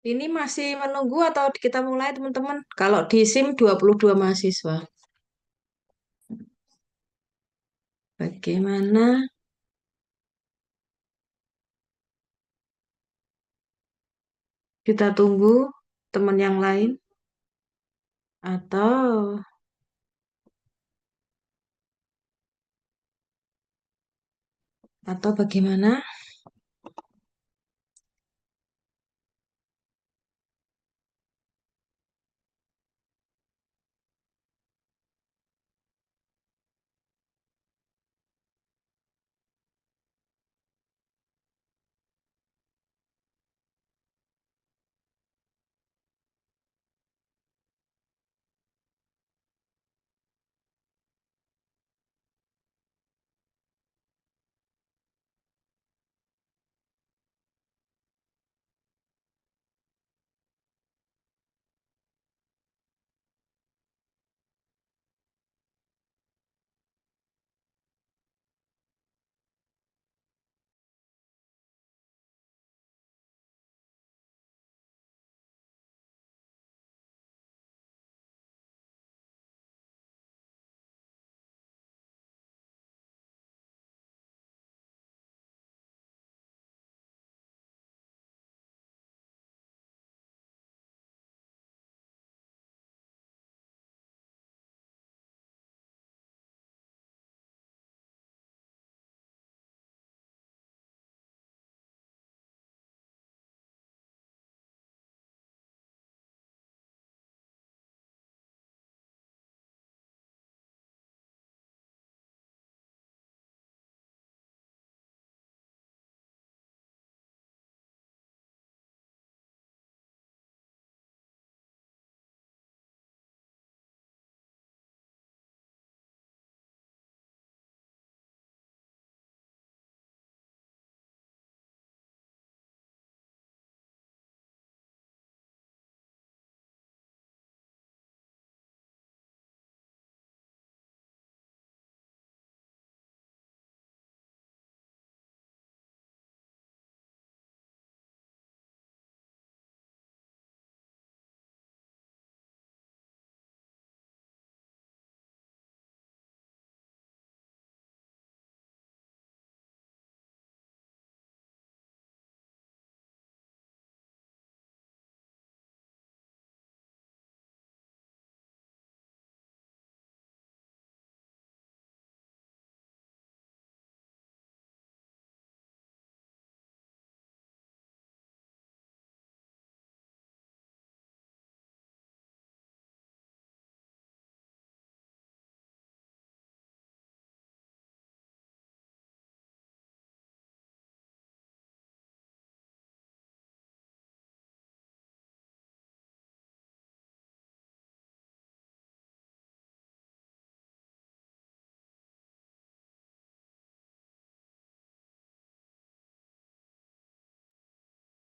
Ini masih menunggu atau kita mulai teman-teman? Kalau di SIM 22 mahasiswa. Bagaimana kita tunggu teman yang lain atau bagaimana?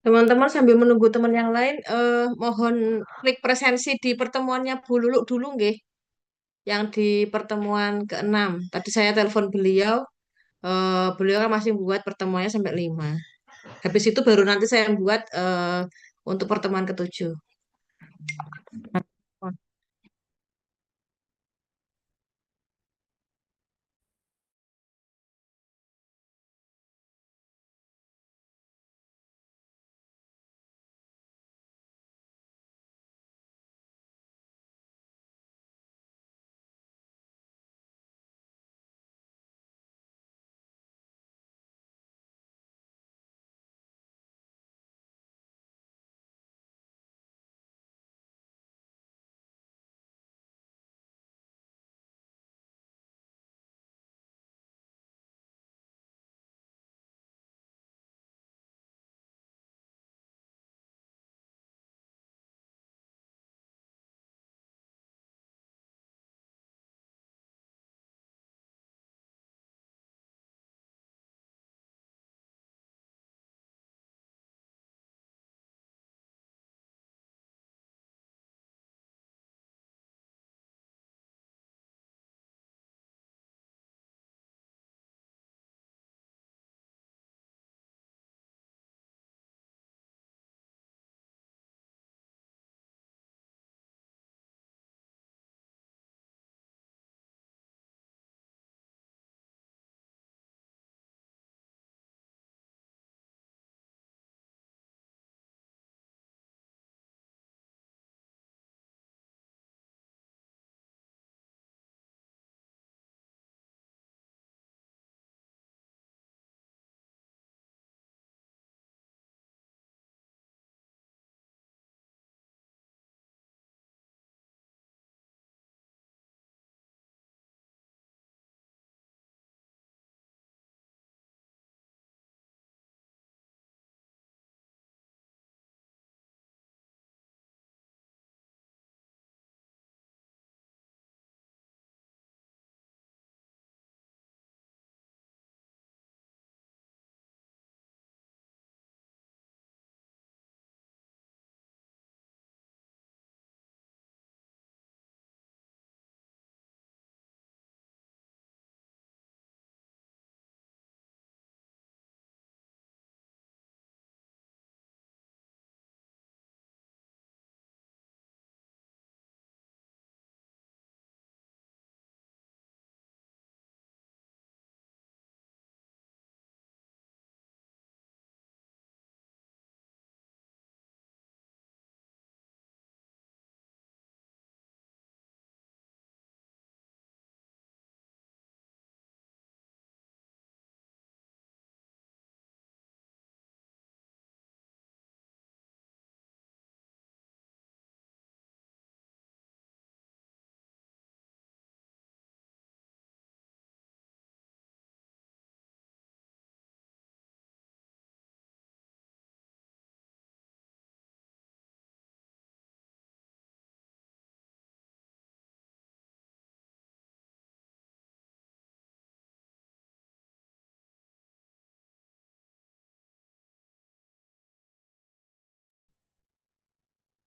Teman-teman sambil menunggu teman yang lain, mohon klik presensi di pertemuannya Bu Lulu dulu nggih, yang di pertemuan ke-6. Tadi saya telepon beliau, beliau kan masih buat pertemuannya sampai 5. Habis itu baru nanti saya buat untuk pertemuan ke-7.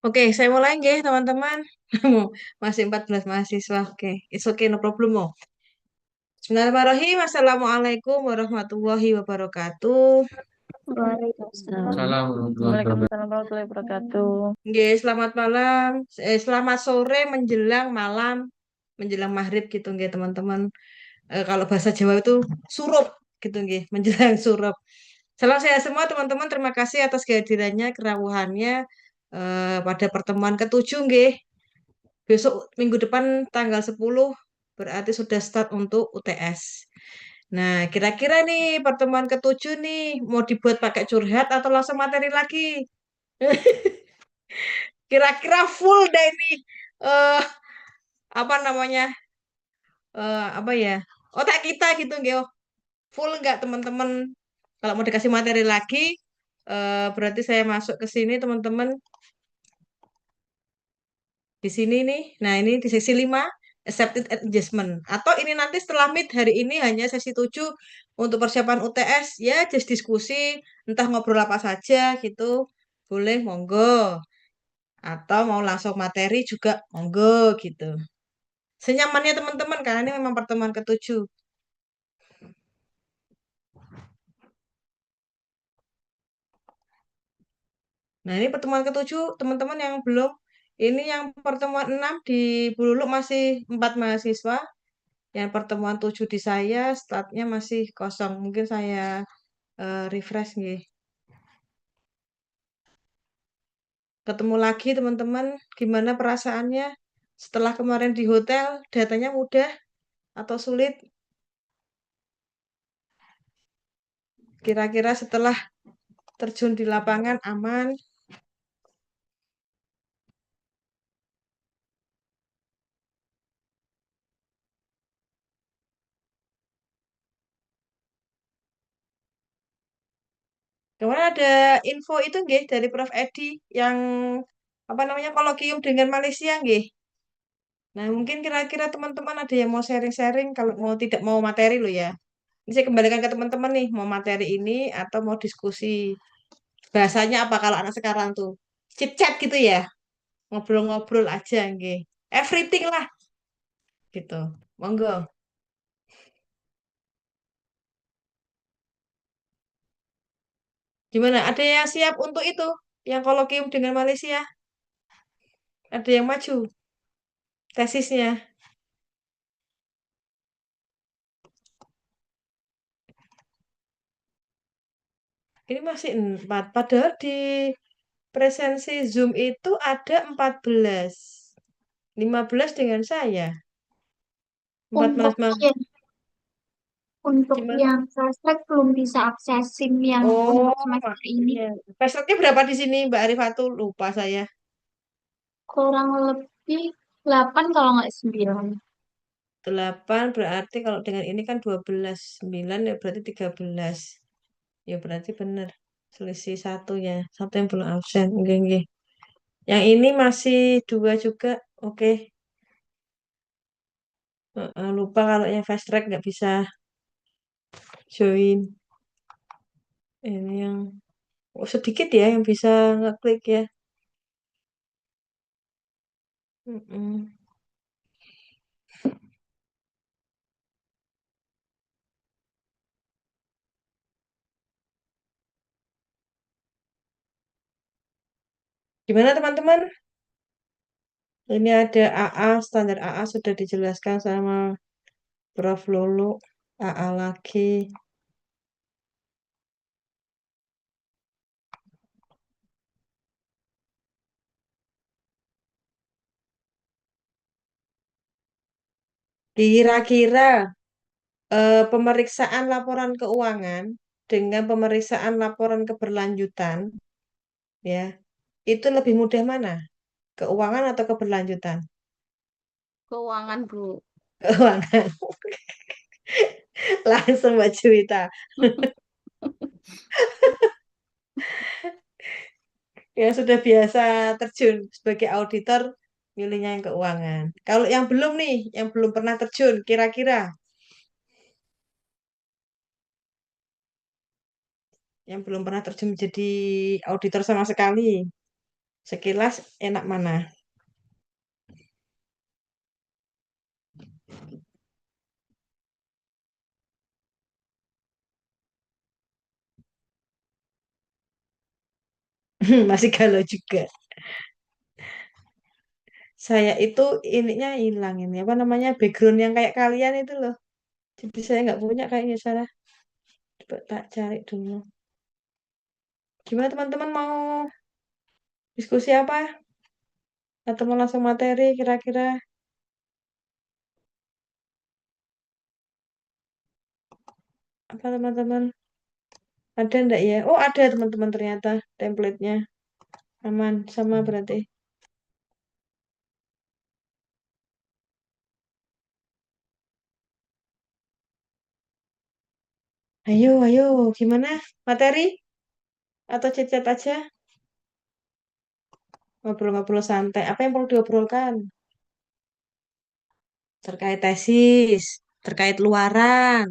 Oke, saya mulai nggih, teman-teman. Masih 14 mahasiswa. Oke, it's okay, no problem. Mo. Bismillahirrahmanirrahim. Assalamualaikum warahmatullahi wabarakatuh. Waalaikumsalam. Waalaikumsalam warahmatullahi wabarakatuh. Nggih, selamat malam. Selamat sore menjelang malam, menjelang maghrib gitu nggih, teman-teman. Kalau bahasa Jawa itu surup gitu nggih, menjelang surup. Salam sehat semua teman-teman. Terima kasih atas kehadirannya, kerawuhannya pada pertemuan ketujuh nggih. Besok minggu depan tanggal 10 berarti sudah start untuk UTS. Nah, kira-kira nih pertemuan ketujuh nih mau dibuat pakai curhat atau langsung materi lagi? Kira-kira full deh ini eh apa namanya? Apa ya? Otak kita gitu nggih. Full nggak teman-teman? Kalau mau dikasih materi lagi berarti saya masuk ke sini teman-teman. Di sini nih. Nah, ini di sesi 5 accepted adjustment. Atau ini nanti setelah meet hari ini hanya sesi 7 untuk persiapan UTS. Ya, just diskusi, entah ngobrol apa saja gitu. Boleh, monggo. Atau mau langsung materi juga, monggo gitu. Senyamannya teman-teman, karena ini memang pertemuan ketujuh. Nah, ini pertemuan ketujuh, teman-teman yang belum. Ini yang pertemuan 6 di Bululuk masih 4 mahasiswa. Yang pertemuan 7 di saya, startnya masih kosong. Mungkin saya refresh nih. Ketemu lagi teman-teman, gimana perasaannya setelah kemarin di hotel, datanya mudah atau sulit? Kira-kira setelah terjun di lapangan aman? Kemarin ada info itu nggih dari Prof Edi yang apa namanya kolokium dengan Malaysia nggih. Nah, mungkin kira-kira teman-teman ada yang mau sharing-sharing kalau mau tidak mau materi lo ya. Ini saya kembalikan ke teman-teman nih, mau materi ini atau mau diskusi. Bahasanya apa kalau anak sekarang tuh? Chit chat gitu ya, ngobrol-ngobrol aja nggih. Everything lah gitu. Monggo. Gimana? Ada yang siap untuk itu? Yang kolokium dengan Malaysia? Ada yang maju tesisnya? Ini masih 4. Padahal di presensi Zoom itu ada 14. 15 dengan saya. Untuk 14 mas. yang untuk Gimana? yang fast track belum bisa akses SIM yang Oh, untuk semester ini iya. Pesertanya berapa di sini Mbak Arifatul? Lupa saya. kurang lebih 8 kalau nggak 9. 8 berarti kalau dengan ini kan 12. 9 ya berarti 13. Ya berarti benar. Selisih satu ya. Satu yang belum absen. Oke, oke. Yang ini masih 2 juga. Oke. Lupa kalau yang fast track nggak bisa join. Ini yang sedikit ya yang bisa ngeklik ya. Mm-mm. Gimana teman-teman? Ini ada AA, standar AA sudah dijelaskan sama Prof. Lulu. AA lagi. Kira-kira pemeriksaan laporan keuangan dengan pemeriksaan laporan keberlanjutan, ya, itu lebih mudah mana? Keuangan atau keberlanjutan? Keuangan, Bu. Keuangan. Langsung Mbak Juwita. Yang sudah biasa terjun sebagai auditor, milihnya yang keuangan. Kalau yang belum nih, yang belum pernah terjun, kira-kira yang belum pernah terjun menjadi auditor sama sekali. Sekilas enak mana? Masih galau juga. Saya itu ininya hilang ini apa namanya background yang kayak kalian itu loh. Jadi saya nggak punya kayaknya Sarah. Coba tak cari dulu. Gimana teman-teman mau diskusi apa? Atau mau langsung materi kira-kira apa teman-teman? Ada enggak ya? Oh ada teman-teman ternyata template-nya. Aman sama berarti. Ayo, ayo. Gimana? Materi? Atau chat-chat aja? Ngobrol-ngobrol santai. Apa yang perlu diobrolkan? Terkait tesis, terkait luaran.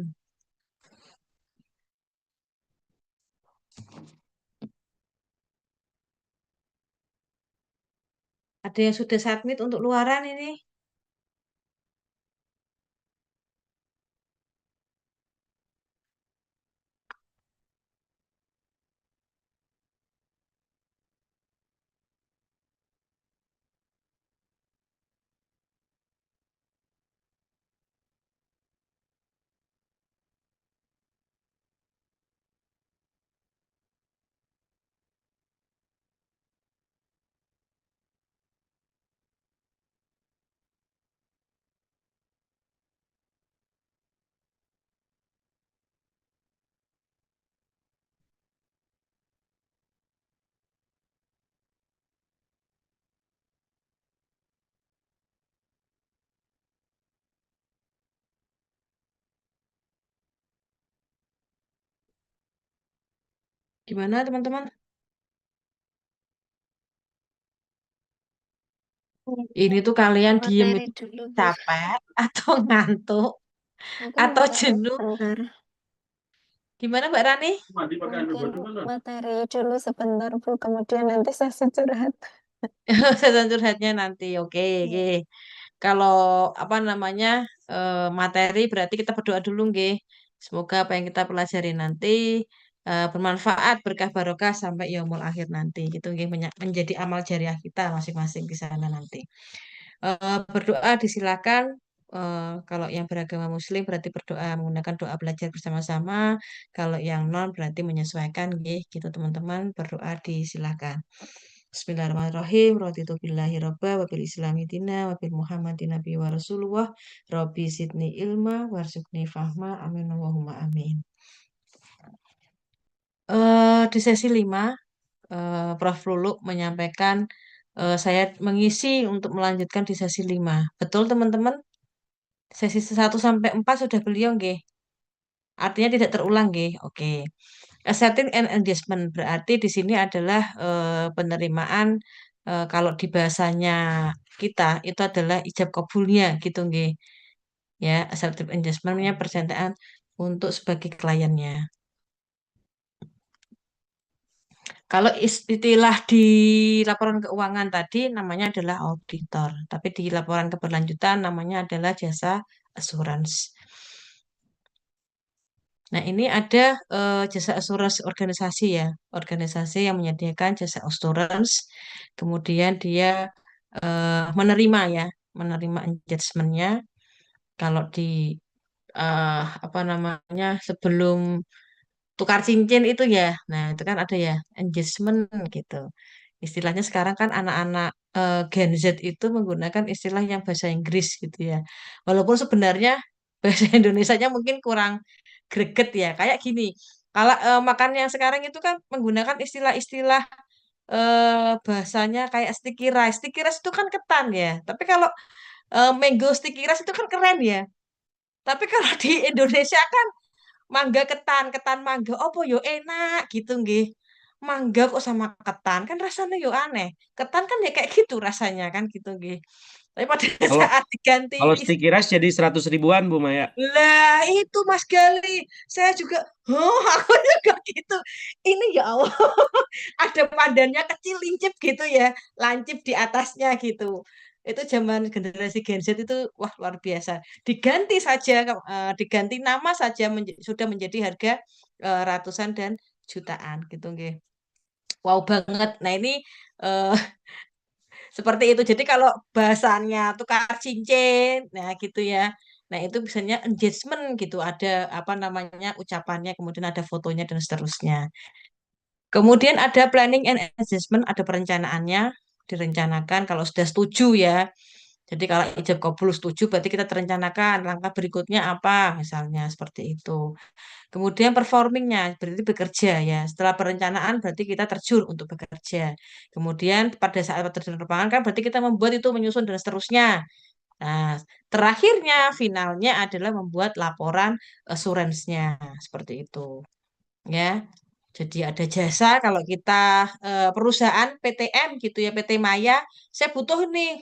Ada yang sudah submit untuk luaran ini? Gimana teman-teman? Ini tuh kalian diem Materi itu dulu, Bu. capek atau ngantuk Mungkin atau jenuh? sebentar. Gimana Mbak Rani? Mungkin materi dulu sebentar, Bu. Kemudian nanti sesi curhat. Session curhatnya nanti. Oke, oke. Ya. Kalau apa namanya materi berarti kita berdoa dulu nggih. Semoga apa yang kita pelajari nanti bermanfaat, berkah barokah sampai yaumul akhir nanti. Gitu nggih menjadi amal jariah kita masing-masing di sana nanti. Berdoa disilakan. Kalau yang beragama Muslim berarti berdoa menggunakan doa belajar bersama-sama. Kalau yang non berarti menyesuaikan, nggih, gitu teman-teman. Berdoa disilakan. Bismillahirrahmanirrahim. Raditu billahi robba wa bil islami dina wa bil muhammadin nabi wa rasulullah. Rabbi zidni ilma warzuqni fahma. Amin Allahumma amin. Di sesi 5 Prof. Luluk menyampaikan saya mengisi untuk melanjutkan di sesi 5. Betul teman-teman? Sesi 1 sampai 4 sudah beliau nggih. Artinya tidak terulang nggih. Oke. Accepting and engagement berarti di sini adalah penerimaan kalau di bahasanya kita itu adalah ijab kabulnya gitu nggih. Ya, accepting engagementnya persentaan untuk sebagai kliennya. Kalau istilah di laporan keuangan tadi namanya adalah auditor, tapi di laporan keberlanjutan namanya adalah jasa assurance. Nah, ini ada jasa asuransi organisasi ya, organisasi yang menyediakan jasa asuransi, kemudian dia menerima ya, menerima engagementnya. Kalau di apa namanya sebelum tukar cincin itu ya, nah itu kan ada ya engagement gitu. Istilahnya sekarang kan anak-anak Gen Z itu menggunakan istilah yang bahasa Inggris gitu ya. Walaupun sebenarnya bahasa Indonesianya mungkin kurang greget ya. Kayak gini, kalau makan yang sekarang itu kan menggunakan istilah-istilah bahasanya kayak sticky rice. Sticky rice itu kan ketan ya. Tapi kalau mango sticky rice itu kan keren ya. Tapi kalau di Indonesia kan mangga ketan, ketan mangga. Opo yo enak gitu nggih. mangga kok sama ketan kan rasanya yo aneh. Ketan kan ya kayak gitu rasanya kan gitu nggih. Tapi pada Kalau saat diganti kalau sticky rice jadi 100 ribuan Bu Maya. lah itu Mas Gali, saya juga, oh aku juga gitu. Ini ya Allah, ada pandannya kecil lincip gitu ya, lancip di atasnya gitu. Itu zaman generasi Gen Z itu wah luar biasa. Diganti saja, diganti nama saja sudah menjadi harga ratusan dan jutaan gitu nggih. Wow banget. Nah ini eh, seperti itu. Jadi kalau bahasanya tukar cincin, nah gitu ya. Nah itu biasanya engagement gitu. Ada apa namanya ucapannya, kemudian ada fotonya dan seterusnya. Kemudian ada planning and assessment, ada perencanaannya, direncanakan kalau sudah setuju ya. Jadi kalau ijab kabul setuju, berarti kita terencanakan langkah berikutnya apa, misalnya seperti itu. Kemudian performingnya berarti bekerja ya. Setelah perencanaan berarti kita terjun untuk bekerja. Kemudian pada saat terjun ke lapangan kan berarti kita membuat itu menyusun dan seterusnya. Nah, terakhirnya finalnya adalah membuat laporan assurance-nya seperti itu ya. Jadi ada jasa kalau kita perusahaan PTM gitu ya PT Maya, saya butuh nih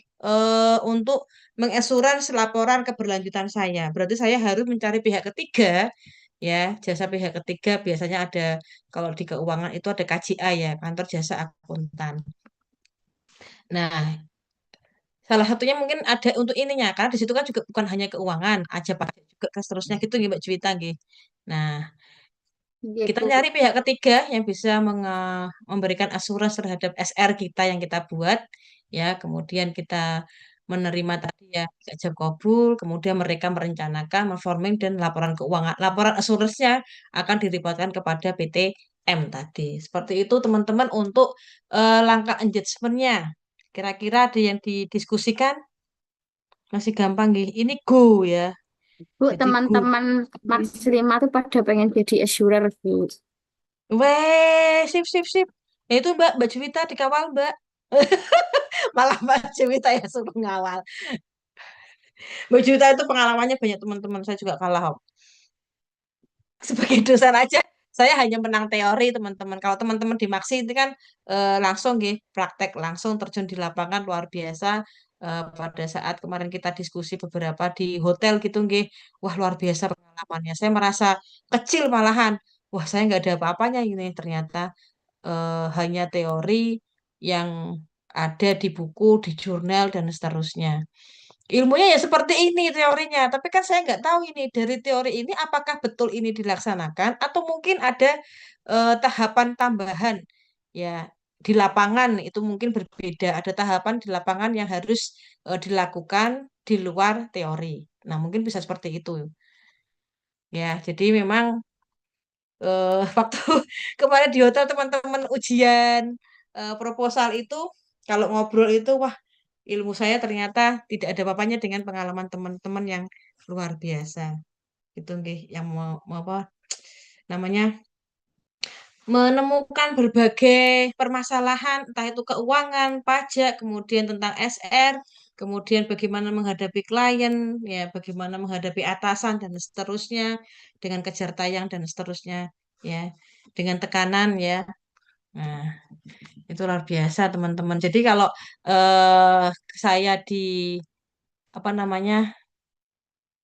untuk mengasurans laporan keberlanjutan saya. Berarti saya harus mencari pihak ketiga ya, jasa pihak ketiga biasanya ada kalau di keuangan itu ada KJA ya, kantor jasa akuntan. Nah, salah satunya mungkin ada untuk ininya karena di situ kan juga bukan hanya keuangan, aja pajak juga dan seterusnya gitu nggih Mbak Juwita nggih. Nah, kita Gitu. nyari pihak ketiga yang bisa memberikan asuransi terhadap SR kita yang kita buat, ya. Kemudian kita menerima tadi ya ijab kabul, kemudian mereka merencanakan, memforming dan laporan keuangan. Laporan asuransinya akan diriportkan kepada PT M tadi. Seperti itu teman-teman untuk langkah engagementnya. Kira-kira ada yang didiskusikan? Masih gampang, nggih. Ini go ya. Bu, Jadi go. teman-teman Max 5 tuh pada pengen jadi assurer, Bu. Weh, sip, sip, sip. Ya itu Mbak Juwita dikawal, Mbak. Malah Mbak Juwita ya suruh ngawal. Mbak Juwita itu pengalamannya banyak teman-teman. Saya juga kalah, Om. Sebagai dosen aja, saya hanya menang teori, teman-teman. Kalau teman-teman di Maksi itu kan langsung nggih, praktek langsung terjun di lapangan luar biasa. Pada saat kemarin kita diskusi beberapa di hotel gitu nggih. Wah, luar biasa pengalamannya. Saya merasa kecil malahan. Wah, saya nggak ada apa-apanya ini ternyata hanya teori yang ada di buku, di jurnal, dan seterusnya. Ilmunya ya seperti ini teorinya, tapi kan saya nggak tahu ini dari teori ini apakah betul ini dilaksanakan atau mungkin ada tahapan tambahan ya di lapangan itu mungkin berbeda. Ada tahapan di lapangan yang harus dilakukan di luar teori. Nah, mungkin bisa seperti itu ya. Jadi memang waktu kemarin di hotel teman-teman ujian proposal itu kalau ngobrol itu wah ilmu saya ternyata tidak ada apa-apanya dengan pengalaman teman-teman yang luar biasa itu nggih yang mau apa namanya menemukan berbagai permasalahan entah itu keuangan, pajak, kemudian tentang SR, kemudian bagaimana menghadapi klien, ya bagaimana menghadapi atasan dan seterusnya dengan kejar tayang dan seterusnya ya dengan tekanan ya. Nah, itu luar biasa teman-teman. Jadi kalau saya di apa namanya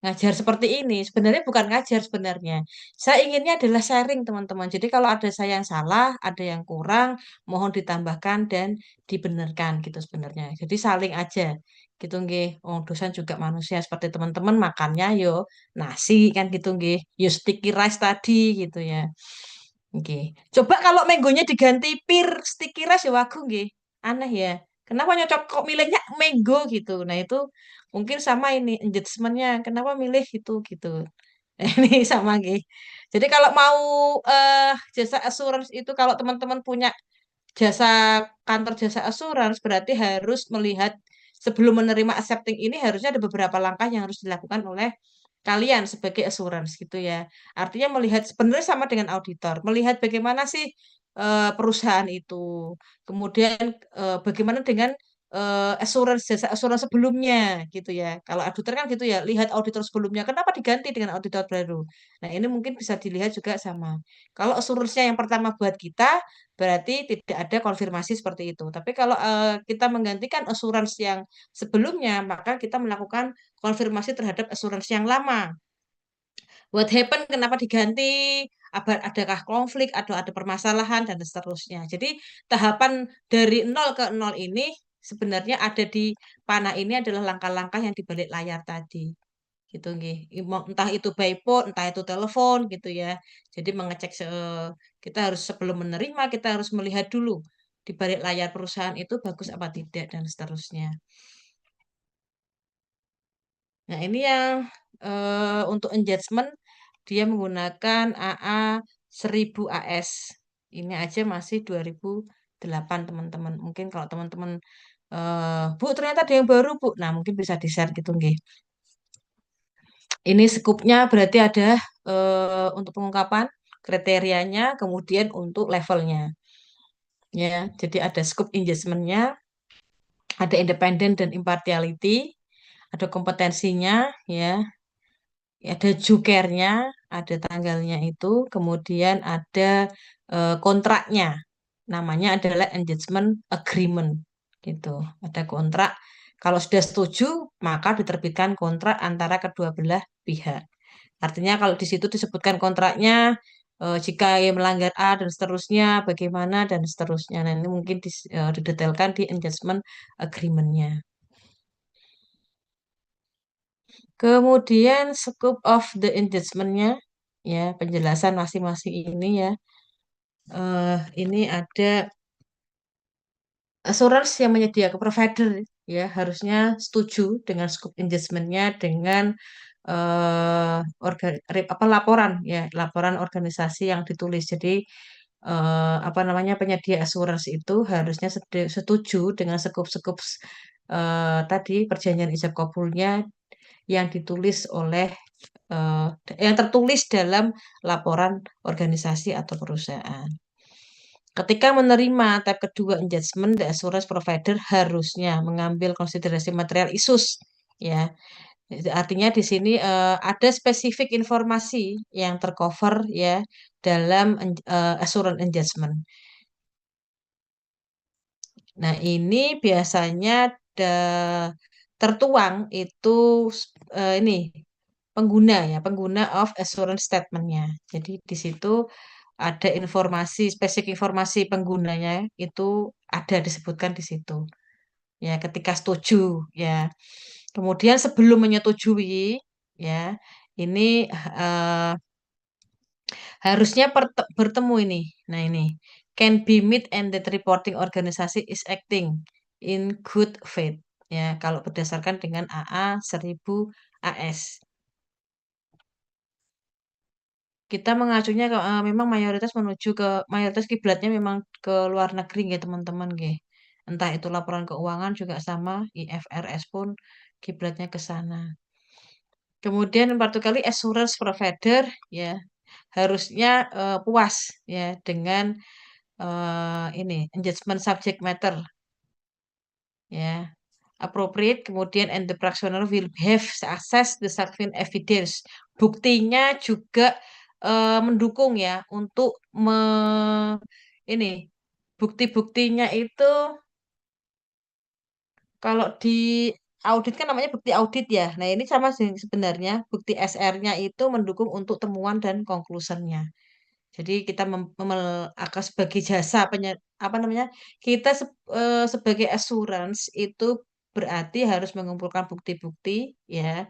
ngajar seperti ini, sebenarnya bukan ngajar sebenarnya. Saya inginnya adalah sharing teman-teman. Jadi kalau ada saya yang salah, ada yang kurang, mohon ditambahkan dan dibenarkan gitu sebenarnya. Jadi saling aja gitu nggih. Oh, dosen juga manusia seperti teman-teman makannya yo nasi kan gitu nggih. Yo sticky rice tadi gitu ya. Oke. Coba kalau menggonya diganti pir sticky rice ya wagu nggih. Aneh ya. Kenapa nyocok kok milihnya mango gitu. Nah, itu mungkin sama ini engagementnya. Kenapa milih itu gitu. Ini sama nggih. Jadi kalau mau jasa asuransi itu kalau teman-teman punya jasa kantor jasa asuransi berarti harus melihat sebelum menerima accepting ini harusnya ada beberapa langkah yang harus dilakukan oleh kalian sebagai asuransi gitu ya. Artinya melihat sebenarnya sama dengan auditor, melihat bagaimana sih perusahaan itu, kemudian bagaimana dengan assurance jasa assurance sebelumnya gitu ya. Kalau auditor kan gitu ya, lihat auditor sebelumnya, kenapa diganti dengan auditor baru. Nah, ini mungkin bisa dilihat juga sama. Kalau assurance-nya yang pertama buat kita, berarti tidak ada konfirmasi seperti itu. Tapi kalau kita menggantikan assurance yang sebelumnya, maka kita melakukan konfirmasi terhadap assurance yang lama. What happened, kenapa diganti, adakah konflik, atau ada permasalahan, dan seterusnya. Jadi tahapan dari nol ke nol ini sebenarnya ada di panah ini adalah langkah-langkah yang di balik layar tadi. Gitu nggih. Entah itu by phone, entah itu telepon gitu ya. Jadi mengecek kita harus sebelum menerima kita harus melihat dulu di balik layar perusahaan itu bagus apa tidak dan seterusnya. Nah, ini yang untuk engagement dia menggunakan AA 1000 AS. Ini aja masih 2008 teman-teman. Mungkin kalau teman-teman Bu ternyata ada yang baru Bu. Nah, mungkin bisa di-share gitu nggih. Ini skupnya berarti ada untuk pengungkapan kriterianya, kemudian untuk levelnya. Ya, jadi ada scope engagement-nya, ada independent dan impartiality, ada kompetensinya, ya, ada jukernya, ada tanggalnya itu, kemudian ada kontraknya, namanya adalah engagement agreement, gitu. Ada kontrak. Kalau sudah setuju, maka diterbitkan kontrak antara kedua belah pihak. Artinya kalau di situ disebutkan kontraknya, jika ia melanggar A dan seterusnya, bagaimana dan seterusnya. Nah, ini mungkin didetailkan di engagement agreement-nya. Kemudian scope of the engagement-nya, ya penjelasan masing-masing ini ya. Ini ada assurance yang menyediakan provider ya harusnya setuju dengan scope engagement-nya dengan laporan ya laporan organisasi yang ditulis. Jadi apa namanya penyedia assurance itu harusnya setuju dengan scope-scope tadi perjanjian ijab kabulnya yang ditulis oleh eh, yang tertulis dalam laporan organisasi atau perusahaan. Ketika menerima tab kedua engagement, the assurance provider harusnya mengambil konsiderasi material isus, ya. Artinya di sini ada spesifik informasi yang tercover ya dalam assurance engagement. Nah, ini biasanya tertuang itu ini pengguna of assurance statement-nya. Jadi di situ ada informasi, spesifik informasi penggunanya itu ada disebutkan di situ. Ya, ketika setuju ya. Kemudian sebelum menyetujui ya, ini eh, harusnya bertemu ini. Nah, ini can be meet and that reporting organisasi is acting in good faith. Ya, kalau berdasarkan dengan AA 1000 AS. Kita mengacunya memang mayoritas kiblatnya memang ke luar negeri ya teman-teman nggih. Entah itu laporan keuangan juga sama, IFRS pun kiblatnya ke sana. Kemudian empat kali assurance provider ya harusnya puas ya dengan ini engagement subject matter ya appropriate, kemudian and the practitioner will have access the sufficient evidence. Buktinya juga mendukung ya untuk ini bukti-buktinya itu kalau di audit kan namanya bukti audit ya. Nah, ini sama sih sebenarnya bukti SR-nya itu mendukung untuk temuan dan conclusion-nya. Jadi kita akan sebagai jasa apa namanya? Kita sebagai assurance itu berarti harus mengumpulkan bukti-bukti ya,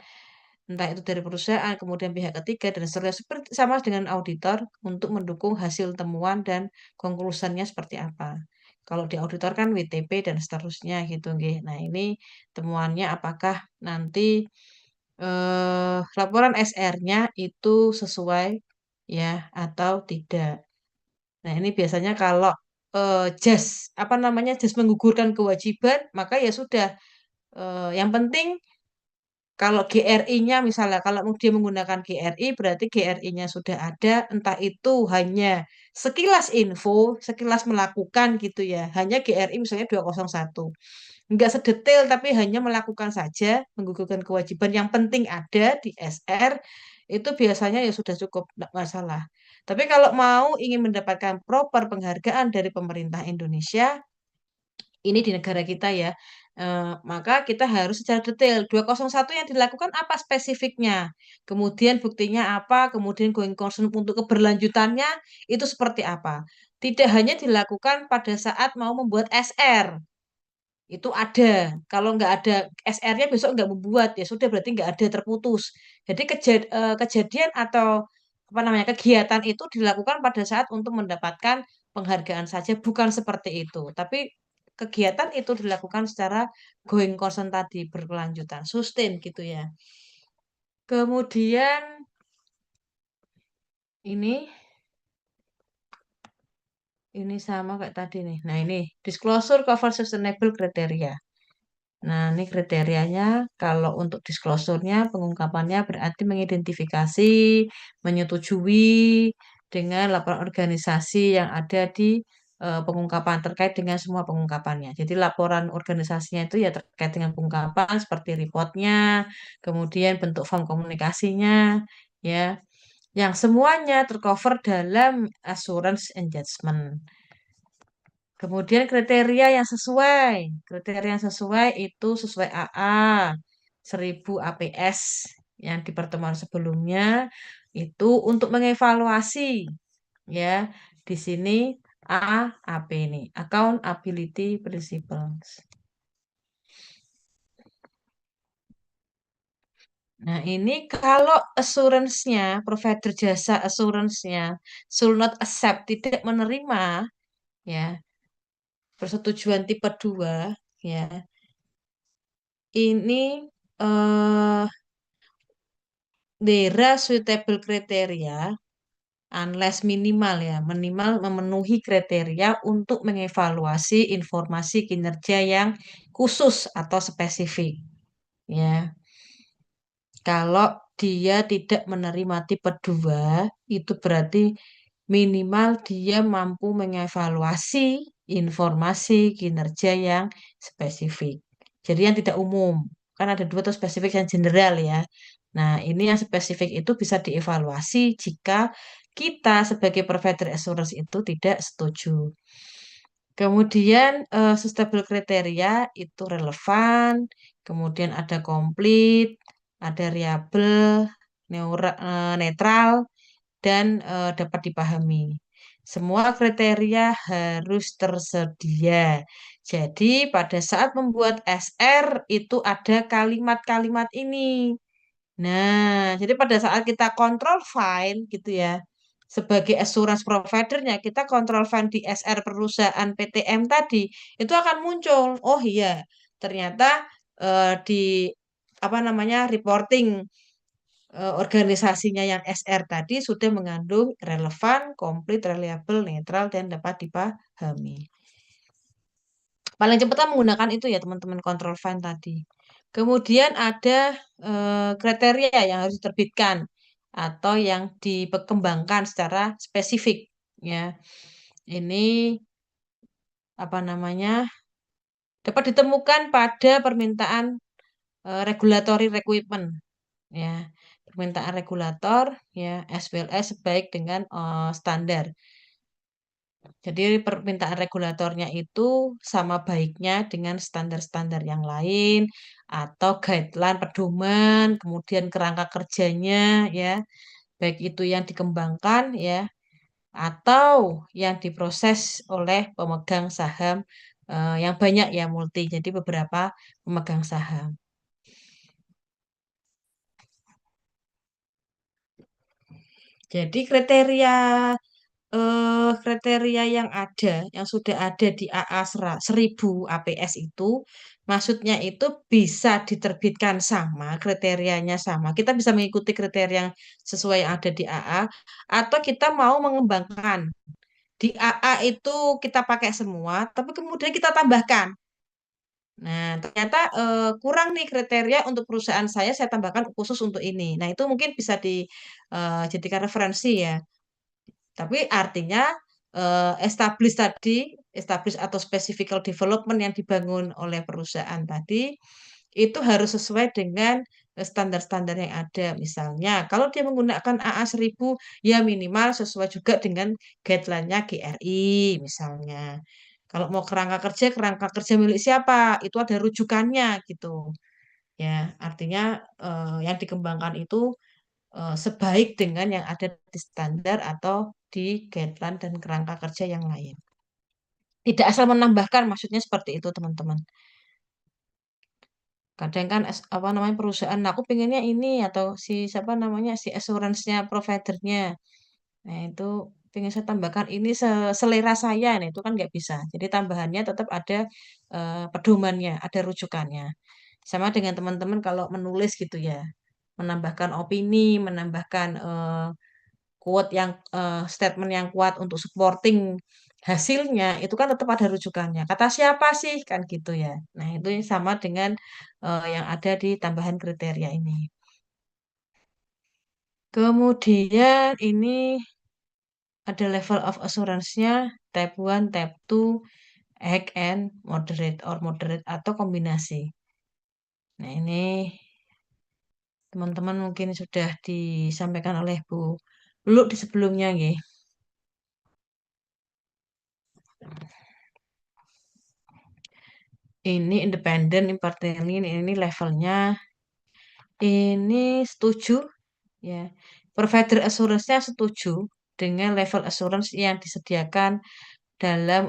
entah itu dari perusahaan, kemudian pihak ketiga dan seterusnya seperti sama dengan auditor untuk mendukung hasil temuan dan konklusinya seperti apa. Kalau di auditor kan WTP dan seterusnya gitu nggih. Nah, ini temuannya apakah nanti laporan SR-nya itu sesuai ya atau tidak. Nah, ini biasanya kalau jas apa namanya jas menggugurkan kewajiban, maka ya sudah yang penting Kalau GRI-nya misalnya, kalau dia menggunakan GRI, berarti GRI-nya sudah ada, entah itu hanya sekilas info, sekilas melakukan gitu ya. Hanya GRI misalnya 201. Enggak sedetail, tapi hanya melakukan saja, menggugurkan kewajiban. Yang penting ada di SR, itu biasanya ya sudah cukup, enggak masalah. Tapi kalau mau ingin mendapatkan proper penghargaan dari pemerintah Indonesia, ini di negara kita ya, maka kita harus secara detail 201 yang dilakukan apa spesifiknya, kemudian buktinya apa, kemudian going concern untuk keberlanjutannya itu seperti apa. Tidak hanya dilakukan pada saat mau membuat SR, itu ada. Kalau nggak ada SR-nya besok nggak membuat, ya sudah berarti nggak ada, terputus. Jadi kejadian atau apa namanya kegiatan itu dilakukan pada saat untuk mendapatkan penghargaan saja, bukan seperti itu. Tapi kegiatan itu dilakukan secara going concern tadi, berkelanjutan, sustain gitu ya. Kemudian ini sama kayak tadi nih. Nah, ini disclosure cover sustainable criteria. Nah, ini kriterianya kalau untuk disclosure-nya, pengungkapannya berarti mengidentifikasi, menyetujui dengan laporan organisasi yang ada di pengungkapan terkait dengan semua pengungkapannya. Jadi laporan organisasinya itu ya terkait dengan pengungkapan seperti reportnya, kemudian bentuk form komunikasinya, ya, yang semuanya tercover dalam assurance engagement. Kemudian kriteria yang sesuai. Kriteria yang sesuai itu sesuai AA 1000 APS yang di pertemuan sebelumnya itu untuk mengevaluasi ya. Di sini AP ini, accountability principles. Nah, ini kalau assurance-nya, provider jasa assurance-nya should not accept, tidak menerima ya, persetujuan tipe 2 ya. Ini DERA suitable kriteria unless minimal ya, minimal memenuhi kriteria untuk mengevaluasi informasi kinerja yang khusus atau spesifik ya. Kalau dia tidak menerima tipe 2, itu berarti minimal dia mampu mengevaluasi informasi kinerja yang spesifik. Jadi yang tidak umum. Kan ada dua tuh, spesifik yang general ya. Nah, ini yang spesifik itu bisa dievaluasi jika kita sebagai provider assurance itu tidak setuju. Kemudian sustainable kriteria itu relevan, kemudian ada komplit, ada reliable, netral, dan dapat dipahami. Semua kriteria harus tersedia. Jadi pada saat membuat SR itu ada kalimat-kalimat ini. Nah, jadi pada saat kita kontrol file gitu ya, sebagai assurance providernya, kita kontrol file di SR perusahaan PTM tadi, itu akan muncul. Oh iya, ternyata di apa namanya reporting organisasinya yang SR tadi sudah mengandung relevan, komplit, reliable, netral, dan dapat dipahami. Paling cepat kan menggunakan itu ya teman-teman, control find tadi. Kemudian ada kriteria yang harus diterbitkan atau yang dikembangkan secara spesifik ya. Ini apa namanya? Dapat ditemukan pada permintaan regulatory requirement ya. Permintaan regulator ya as well as sebaik dengan standar. Jadi permintaan regulatornya itu sama baiknya dengan standar-standar yang lain atau guideline pedoman, kemudian kerangka kerjanya ya, baik itu yang dikembangkan ya atau yang diproses oleh pemegang saham yang banyak ya, multi. Jadi beberapa pemegang saham. Jadi kriteria yang sudah ada di AA 1000 APS itu, maksudnya itu bisa diterbitkan sama, kriterianya sama. Kita bisa mengikuti kriteria yang sesuai yang ada di AA, atau kita mau mengembangkan. Di AA itu kita pakai semua, tapi kemudian kita tambahkan. Nah, ternyata kurang nih kriteria untuk perusahaan saya tambahkan khusus untuk ini. Nah, itu mungkin bisa dijadikan referensi ya. Tapi artinya establish atau specific development yang dibangun oleh perusahaan tadi itu harus sesuai dengan standar-standar yang ada. Misalnya, kalau dia menggunakan AA 1000, ya minimal sesuai juga dengan guideline-nya GRI, misalnya. Kalau mau kerangka kerja milik siapa, itu ada rujukannya gitu. Ya, artinya yang dikembangkan itu sebaik dengan yang ada di standar atau di guideline dan kerangka kerja yang lain. Tidak asal menambahkan, maksudnya seperti itu, teman-teman. Kadang kan apa namanya perusahaan, aku pengennya ini atau si siapa namanya si assurance-nya providernya. Nah, itu pengen saya tambahkan ini selera saya. Nah, itu kan nggak bisa. Jadi tambahannya tetap ada pedomannya, ada rujukannya. Sama dengan teman-teman kalau menulis gitu ya. Menambahkan opini, menambahkan quote yang statement yang kuat untuk supporting hasilnya itu kan tetap ada rujukannya. Kata siapa sih kan gitu ya. Nah, itu yang sama dengan yang ada di tambahan kriteria ini. Kemudian ini ada level of assurance-nya type 1, type 2, high and moderate or moderate atau kombinasi. Nah, ini teman-teman mungkin sudah disampaikan oleh Bu Lulu di sebelumnya nggih. Ini independen, impartially, ini levelnya. Ini setuju ya. Provider assurance-nya setuju dengan level assurance yang disediakan dalam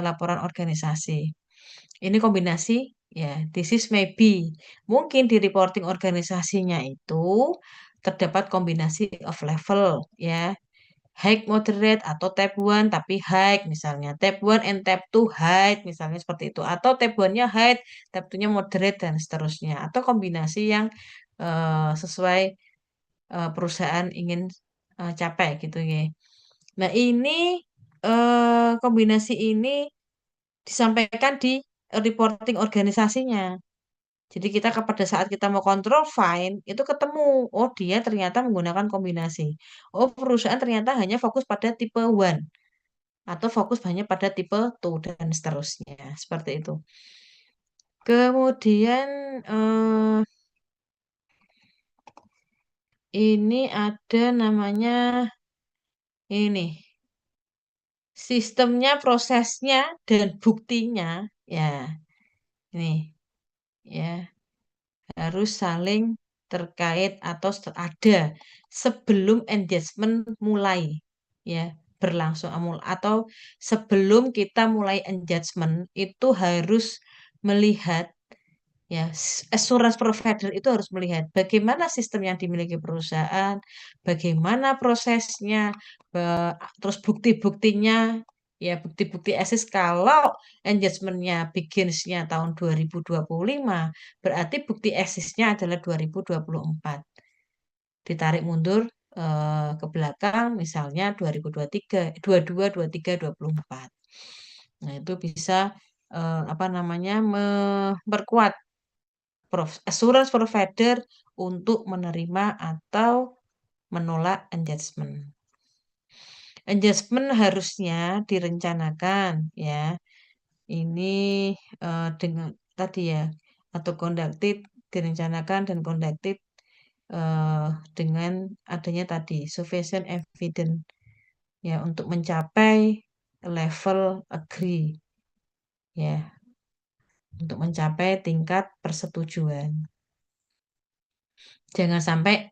laporan organisasi. Ini kombinasi ya. This is maybe mungkin di reporting organisasinya itu terdapat kombinasi of level ya. High moderate atau type 1 tapi high misalnya. Type 1 and type 2 high misalnya seperti itu. Atau type 1-nya high, type 2-nya moderate dan seterusnya. Atau kombinasi yang sesuai perusahaan ingin capai gitu ya. Nah, ini kombinasi ini disampaikan di reporting organisasinya. Jadi kita pada saat kita mau kontrol find itu ketemu, oh dia ternyata menggunakan kombinasi. Oh perusahaan ternyata hanya fokus pada tipe 1 atau fokus hanya pada tipe 2 dan seterusnya. Seperti itu. Kemudian ini ada namanya ini sistemnya, prosesnya dan buktinya ya. Ini ya harus saling terkait atau ada sebelum engagement mulai ya berlangsung atau sebelum kita mulai engagement itu harus melihat ya assurance provider itu harus melihat bagaimana sistem yang dimiliki perusahaan, bagaimana prosesnya, terus bukti-buktinya ya bukti-bukti eksis kalau engagementnya beginsnya tahun 2025 berarti bukti eksisnya adalah 2024 ditarik mundur ke belakang misalnya 2023 22 23 24. Nah, itu bisa apa namanya memperkuat assurance provider untuk menerima atau menolak engagement. Engagement harusnya direncanakan ya. Ini dengan tadi ya atau conducted direncanakan dan conducted dengan adanya tadi sufficient evidence ya untuk mencapai level agree ya untuk mencapai tingkat persetujuan. Jangan sampai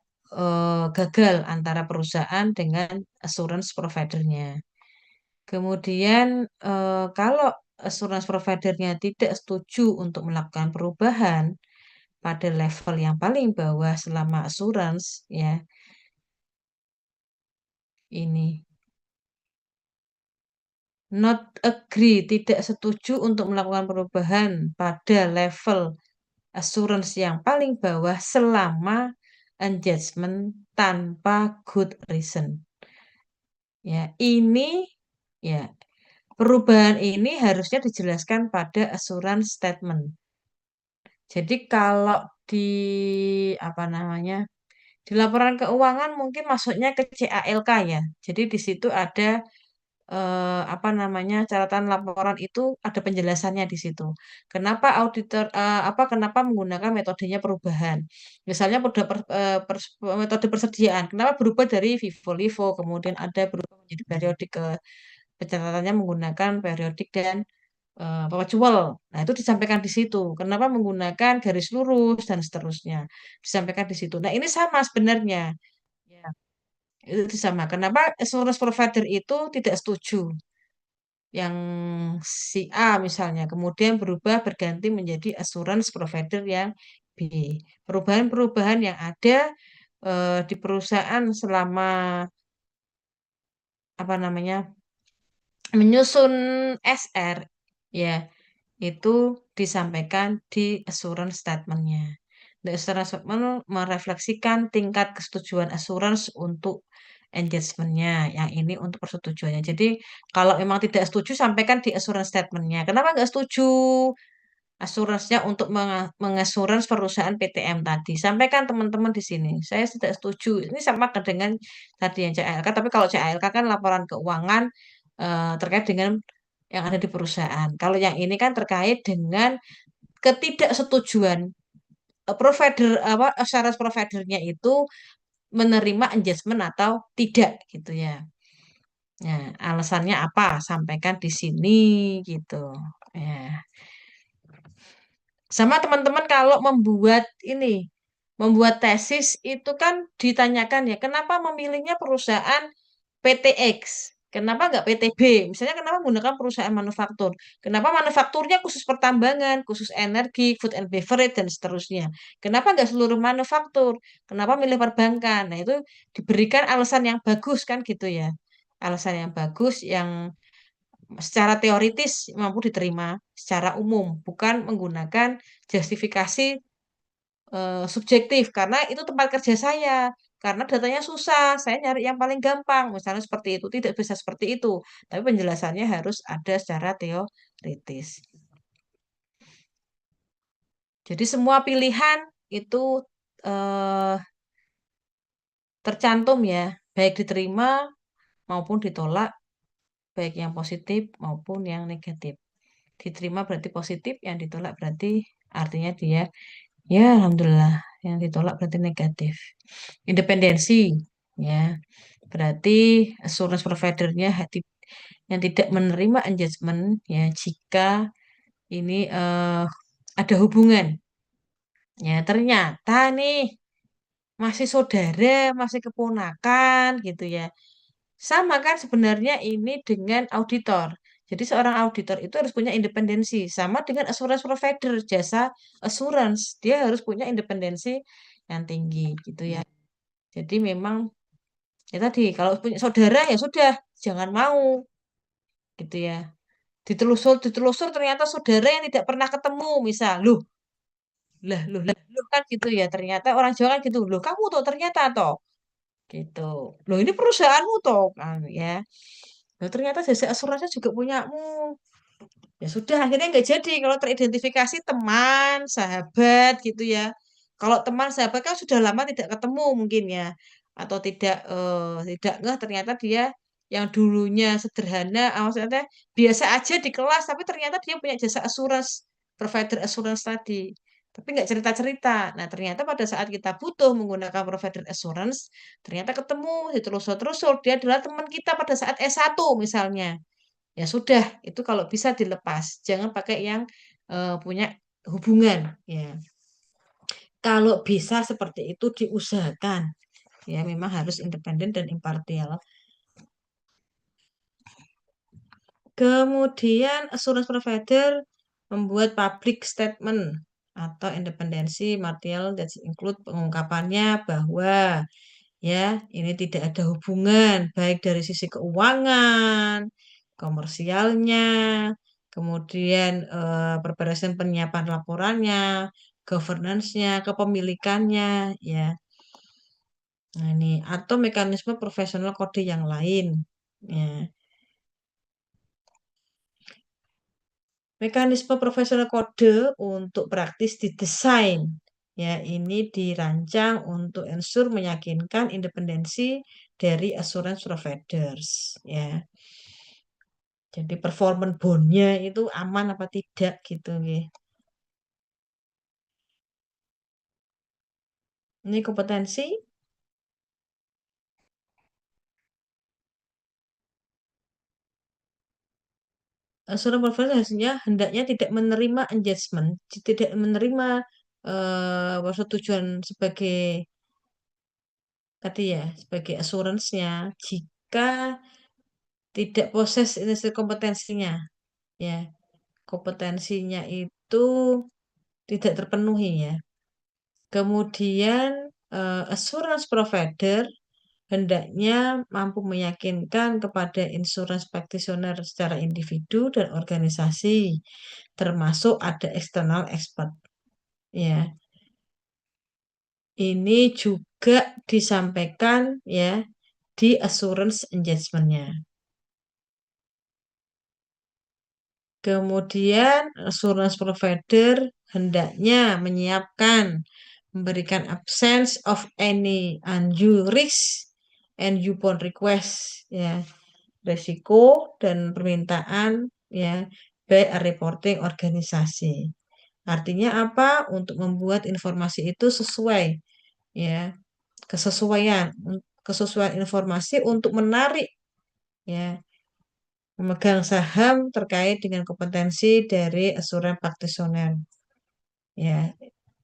gagal antara perusahaan dengan assurance providernya. Kemudian kalau assurance providernya tidak setuju untuk melakukan perubahan pada level yang paling bawah selama assurance ya ini not agree tidak setuju untuk melakukan perubahan pada level assurance yang paling bawah selama engagement tanpa good reason. Ya, ini ya perubahan ini harusnya dijelaskan pada assurance statement Jadi kalau di apa namanya di laporan keuangan mungkin masuknya ke CALK ya. Jadi di situ ada apa namanya catatan laporan itu ada penjelasannya di situ. Kenapa auditor kenapa menggunakan metodenya perubahan? Misalnya metode persediaan. Kenapa berubah dari FIFO-LIFO kemudian ada berubah menjadi periodik ke pencatatannya menggunakan periodik dan perpetual. Nah, itu disampaikan di situ. Kenapa menggunakan garis lurus dan seterusnya. Disampaikan di situ. Nah, ini sama sebenarnya. Ya, itu sama. Kenapa assurance provider itu tidak setuju? Yang si A misalnya, kemudian berubah berganti menjadi assurance provider yang B. Perubahan-perubahan yang ada di perusahaan selama apa namanya menyusun SR ya itu disampaikan di assurance statement-nya. The assurance statement merefleksikan tingkat kesetujuan assurance untuk engagement-nya. Yang ini untuk persetujuannya. Jadi kalau memang tidak setuju, sampaikan di assurance statement-nya. Kenapa nggak setuju? Asuransinya untuk mengasurans perusahaan PTM tadi. Sampaikan teman-teman di sini. Saya tidak setuju. Ini sama dengan tadi yang CALK, tapi kalau CALK kan laporan keuangan terkait dengan yang ada di perusahaan. Kalau yang ini kan terkait dengan ketidaksetujuan provider apa assurance providernya itu menerima engagement atau tidak gitu ya. Nah, alasannya apa? Sampaikan di sini gitu. Ya. Sama teman-teman kalau membuat tesis itu kan ditanyakan ya, kenapa memilihnya perusahaan PTX? Kenapa nggak PTB? Misalnya kenapa menggunakan perusahaan manufaktur? Kenapa manufakturnya khusus pertambangan, khusus energi, food and beverage, dan seterusnya? Kenapa nggak seluruh manufaktur? Kenapa milih perbankan? Nah, itu diberikan alasan yang bagus kan gitu ya. Alasan yang bagus yang secara teoritis mampu diterima secara umum, bukan menggunakan justifikasi subjektif karena itu tempat kerja saya, karena datanya susah, saya nyari yang paling gampang, misalnya seperti itu. Tidak bisa seperti itu, tapi penjelasannya harus ada secara teoritis. Jadi semua pilihan itu eh, tercantum ya, baik diterima maupun ditolak, baik yang positif maupun yang negatif. Diterima berarti positif, yang ditolak berarti artinya dia ya alhamdulillah, yang ditolak berarti negatif. Independensi ya. Berarti assurance providernya yang tidak menerima engagement ya jika ini ada hubungan. Ya ternyata nih masih saudara, masih keponakan gitu ya. Sama kan sebenarnya ini dengan auditor. Jadi seorang auditor itu harus punya independensi. Sama dengan assurance provider, jasa assurance. Dia harus punya independensi yang tinggi gitu ya. Jadi memang ya tadi kalau punya saudara ya sudah, jangan mau gitu ya. Ditelusur, ditelusur ternyata saudara yang tidak pernah ketemu misal. Loh kan gitu ya. Ternyata orang Jawa kan gitu. Loh kamu tuh ternyata toh gitu. Loh ini perusahaanmu toh kan ya. Loh, ternyata jasa asuransi juga punyamu. Ya sudah, akhirnya nggak jadi. Kalau teridentifikasi teman, sahabat gitu ya. Kalau teman sahabat kan sudah lama tidak ketemu mungkin ya, atau tidak nggak ternyata dia yang dulunya sederhana, maksudnya biasa aja di kelas, tapi ternyata dia punya jasa asuransi, provider asuransi tadi. Tapi nggak cerita-cerita. Nah, ternyata pada saat kita butuh menggunakan provider assurance, ternyata ketemu, ditelusur-telusur, dia adalah teman kita pada saat S1 misalnya. Ya sudah, itu kalau bisa dilepas. Jangan pakai yang punya hubungan. Ya, kalau bisa seperti itu diusahakan. Ya, memang harus independen dan impartial. Kemudian assurance provider membuat public statement atau independensi material that include pengungkapannya bahwa ya ini tidak ada hubungan baik dari sisi keuangan, komersialnya, kemudian preparation penyiapan laporannya, governance-nya, kepemilikannya ya. Nah, ini atau mekanisme profesional kode yang lain ya. Mekanisme profesional kode untuk praktis didesain. Ya, ini dirancang untuk ensure meyakinkan independensi dari assurance providers. Ya, jadi performance bondnya itu aman apa tidak gitu, nggih. Ini kompetensi. Assurance provider hendaknya tidak menerima engagement, tidak menerima persetujuan sebagai tadi ya, sebagai assurance-nya jika tidak proses ini kompetensinya. Ya, kompetensinya itu tidak terpenuhi ya. Kemudian assurance provider hendaknya mampu meyakinkan kepada insurance practitioner secara individu dan organisasi, termasuk ada external expert. Ya, ini juga disampaikan ya di assurance engagement-nya. Kemudian assurance provider hendaknya menyiapkan, memberikan absence of any undue risk and upon request ya, resiko dan permintaan ya by a reporting organisasi. Artinya apa? Untuk membuat informasi itu sesuai ya, kesesuaian informasi untuk menarik ya memegang saham terkait dengan kompetensi dari assurance practitioner. Ya,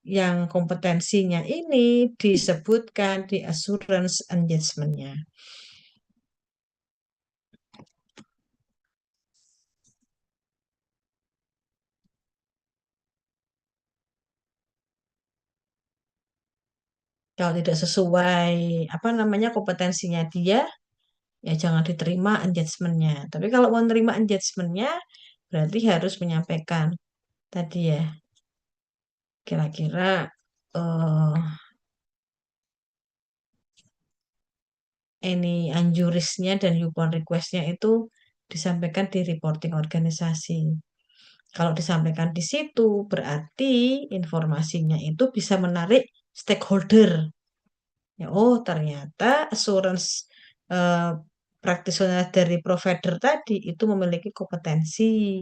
yang kompetensinya ini disebutkan di assurance engagement-nya. Kalau tidak sesuai apa namanya kompetensinya dia, ya jangan diterima engagement-nya. Tapi kalau mau menerima engagement-nya, berarti harus menyampaikan tadi ya, kira-kira any anjurisnya dan upon request-nya itu disampaikan di reporting organisasi. Kalau disampaikan di situ, berarti informasinya itu bisa menarik stakeholder. Ya, oh ternyata assurance eh, practitioner dari provider tadi itu memiliki kompetensi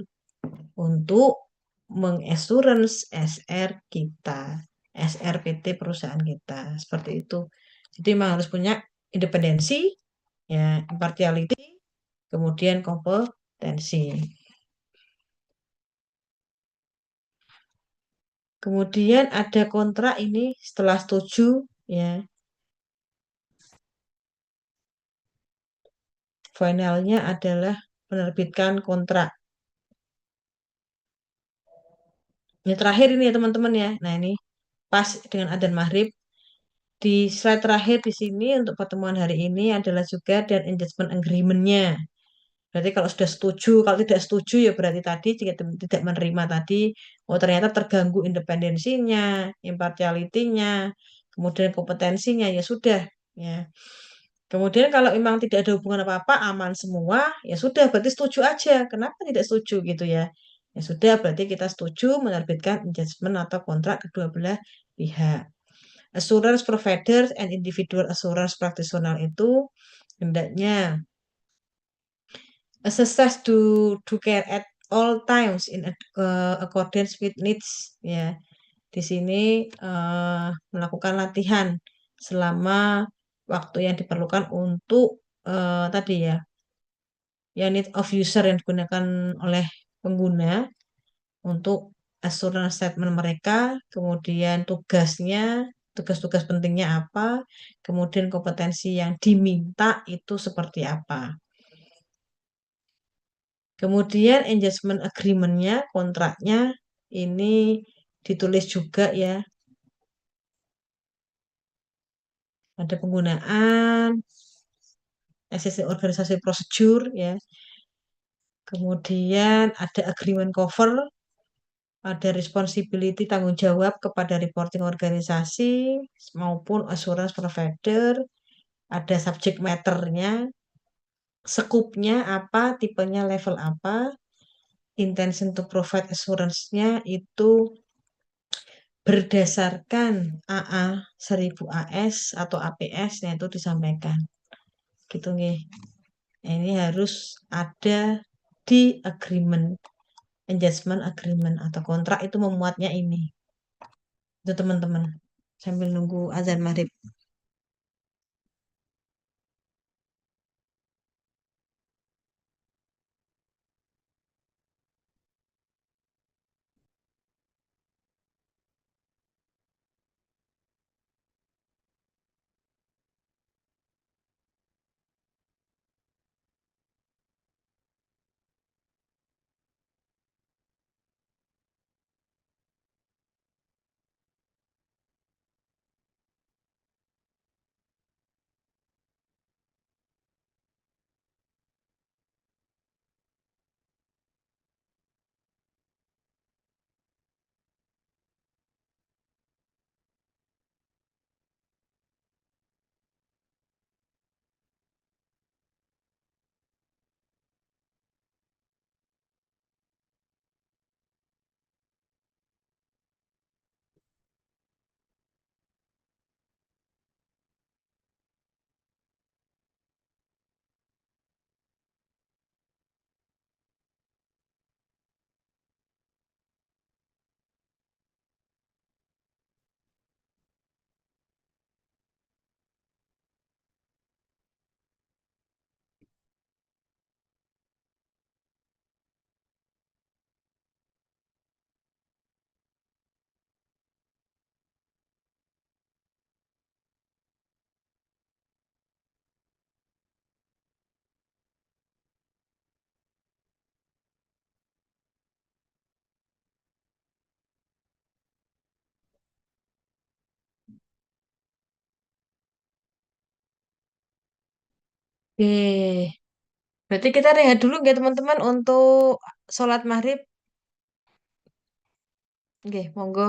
untuk mengassurance SR kita, SRPT perusahaan kita, seperti itu. Jadi memang harus punya independensi, ya, impartiality, kemudian kompetensi. Kemudian ada kontrak ini setelah setuju, ya, finalnya adalah menerbitkan kontrak. Ini terakhir ini ya teman-teman ya. Nah ini pas dengan adzan maghrib. Di slide terakhir di sini untuk pertemuan hari ini adalah juga dan engagement agreement-nya. Berarti kalau sudah setuju, kalau tidak setuju ya berarti tadi jika tidak menerima tadi, oh ternyata terganggu independensinya, impartiality-nya, kemudian kompetensinya ya sudah ya. Kemudian kalau memang tidak ada hubungan apa-apa, aman semua, ya sudah berarti setuju aja. Kenapa tidak setuju gitu ya? Ya sudah berarti kita setuju menerbitkan engagement atau kontrak kedua belah pihak. Assurance provider and individual assurance practitioner itu hendaknya assess to care at all times in accordance with needs ya. Di sini melakukan latihan selama waktu yang diperlukan untuk tadi ya need of user yang digunakan oleh pengguna untuk assurance statement mereka, kemudian tugas-tugas pentingnya apa, kemudian kompetensi yang diminta itu seperti apa. Kemudian engagement agreement-nya, kontraknya ini ditulis juga ya. Ada penggunaan organisasi prosedur ya. Kemudian ada agreement cover, ada responsibility tanggung jawab kepada reporting organisasi maupun assurance provider, ada subject matter-nya, skupnya apa, tipenya level apa, intention to provide assurance-nya itu berdasarkan AA 1000 AS atau APS-nya itu disampaikan. Gitu nggih. Ini harus ada di agreement, engagement agreement atau kontrak itu memuatnya ini. Itu teman-teman. Sambil nunggu azan maghrib. Oke. Berarti kita rehat dulu nggak teman-teman untuk sholat maghrib. Oke, monggo.